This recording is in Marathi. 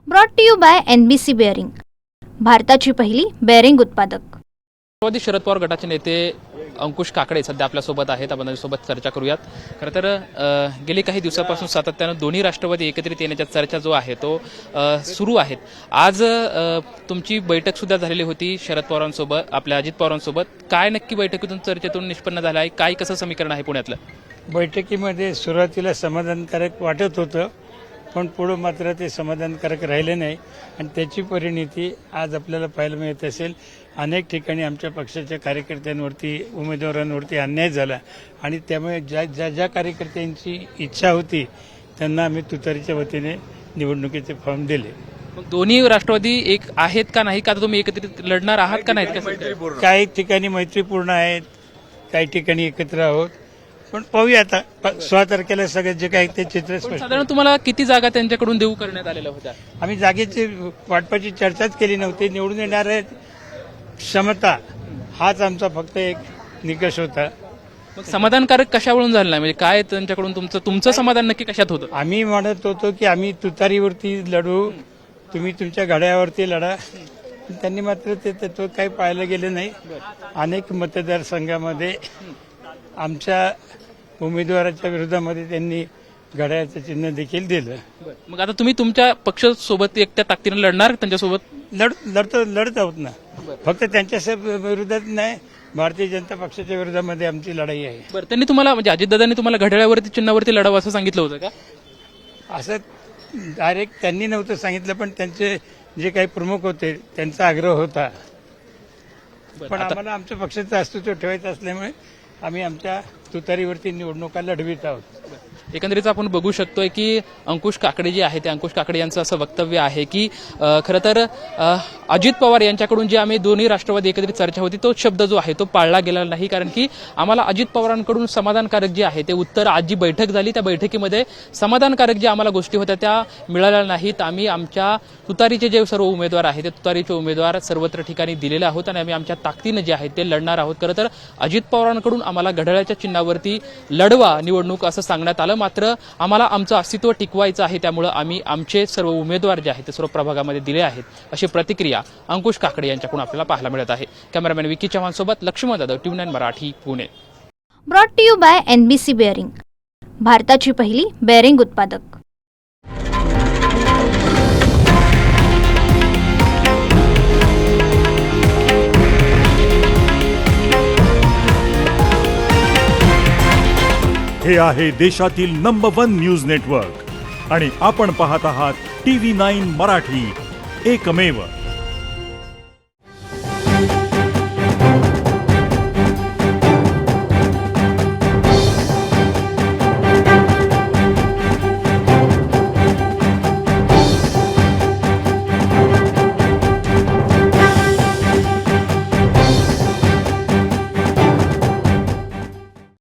Brought to you by NBC bearing, भारताची पहिली बेअरिंग उत्पादक। राष्ट्रवादी शरद पवार गटाचे नेते अंकुश काकडे सध्या आपल्यासोबत आहेत। आपण त्यांच्यासोबत चर्चा करूयात। खरं तर गेली काही दिवसापासून सातत्यानं दोन्ही राष्ट्रवादी एकत्रित येण्याच्या चर्चा जो आहे तो सुरू आहेत। आज तुमची बैठक सुद्धा झालेली होती शरद पवारांसोबत, आपल्या अजित पवारांसोबत। काय नक्की बैठकीतून चर्चेतून निष्पन्न झालं आहे? काय कसं समीकरण आहे पुण्यातलं? बैठकीमध्ये सुरुवातीला समाधानकारक वाटत होतं, पण पुढं मात्र ते समाधानकारक राहिले नाही आणि त्याची परिणिती आज आपल्याला पाहायला मिळत असेल। अनेक ठिकाणी आमच्या पक्षाच्या कार्यकर्त्यांवरती, उमेदवारांवरती अन्याय झाला आणि त्यामुळे ज्या कार्यकर्त्यांची इच्छा होती त्यांना आम्ही तुतारीच्या वतीने निवडणुकीचे फॉर्म दिले। मग दोन्ही राष्ट्रवादी एक आहेत का नाही, का तुम्ही एकत्रित लढणार आहात का नाहीत? काही ठिकाणी मैत्रीपूर्ण आहेत, काही ठिकाणी एकत्र आहोत, पण पाहूया आता 16 तारखेला सगळं जे काही ते चित्र स्पष्ट। साधारण तुम्हाला किती जागा त्यांच्याकडून देऊ करण्यात आलेल्या होत्या? आम्ही जागेची वाटपाची चर्चाच केली नव्हती। निवडून येणारे क्षमता हाच आमचा फक्त एक निकष होता। मग समाधानकारक कशावरून झालं नाही? म्हणजे काय त्यांच्याकडून तुमचं समाधान नक्की कशात होतं? आम्ही म्हणत होतो की आम्ही तुतारीवरती लढू, तुम्ही तुमच्या घड्यावरती लढा। त्यांनी मात्र ते तत्व काही पाहायला गेले नाही। अनेक मतदारसंघामध्ये आमच्या उमेदवाराच्या विरोधामध्ये त्यांनी घड्याळाचं चिन्ह देखील दिलं। मग आता तुम्ही तुमच्या पक्षासोबत एकट्या ताकदीनं लढणार त्यांच्यासोबत? लढत आहोत ना, फक्त त्यांच्या विरोधात नाही, भारतीय जनता पक्षाच्या विरोधामध्ये आमची लढाई आहे। बरं, त्यांनी तुम्हाला म्हणजे अजितदादांनी तुम्हाला घड्याळावरती चिन्हावरती लढावं असं सांगितलं होतं का? असं डायरेक्ट त्यांनी नव्हतं सांगितलं, पण त्यांचे जे काही प्रमुख होते त्यांचा आग्रह होता। पण आम्हाला आमच्या पक्षाचं अस्तित्व ठेवायचं असल्यामुळे आम्ही आमच्या तुतारीवरती निवडणुका लढवित आहोत। एकंदरीत आपण बघू शकतोय की अंकुश काकडे जे आहे ते अंकुश काकडे यांचं असं वक्तव्य आहे की खरं तर अजित पवार यांच्याकडून जी आम्ही दोन्ही राष्ट्रवादी एकत्रित चर्चा होती तो शब्द जो आहे तो पाळला गेला नाही, कारण की आम्हाला अजित पवारांकडून समाधानकारक जे आहे ते उत्तर, आज जी बैठक झाली त्या बैठकीमध्ये समाधानकारक ज्या आम्हाला गोष्टी होत्या त्या मिळाल्या नाहीत। आम्ही आमच्या तुतारीचे जे सर्व उमेदवार आहेत ते तुतारीचे उमेदवार सर्वत्र ठिकाणी दिलेले आहोत आणि आम्ही आमच्या ताकदीनं जे आहे ते लढणार आहोत। खरं तर अजित पवारांकडून आम्हाला घड्याळाच्या चिन्हावरती लढवा निवडणूक असं सांगण्यात आलं, मात्र आम्हाला आमचं अस्तित्व टिकवायचं आहे, त्यामुळे आम्ही आमचे सर्व उमेदवार जे आहेत ते सर्व प्रभागामध्ये दिले आहेत, अशी प्रतिक्रिया अंकुश काकडे यांच्याकडून आपल्याला पाहायला मिळत आहे। कॅमेरामॅन विकी चव्हाण सोबत Laxman Jadhav, TV9 Marathi, Pune. Brought to you by NBC bearing, भारताची पहिली बेअरिंग उत्पादक। हे आहे देशातील नंबर 1 न्यूज नेटवर्क आणि आपण पाहत आहात TV9 मराठी, एकमेव।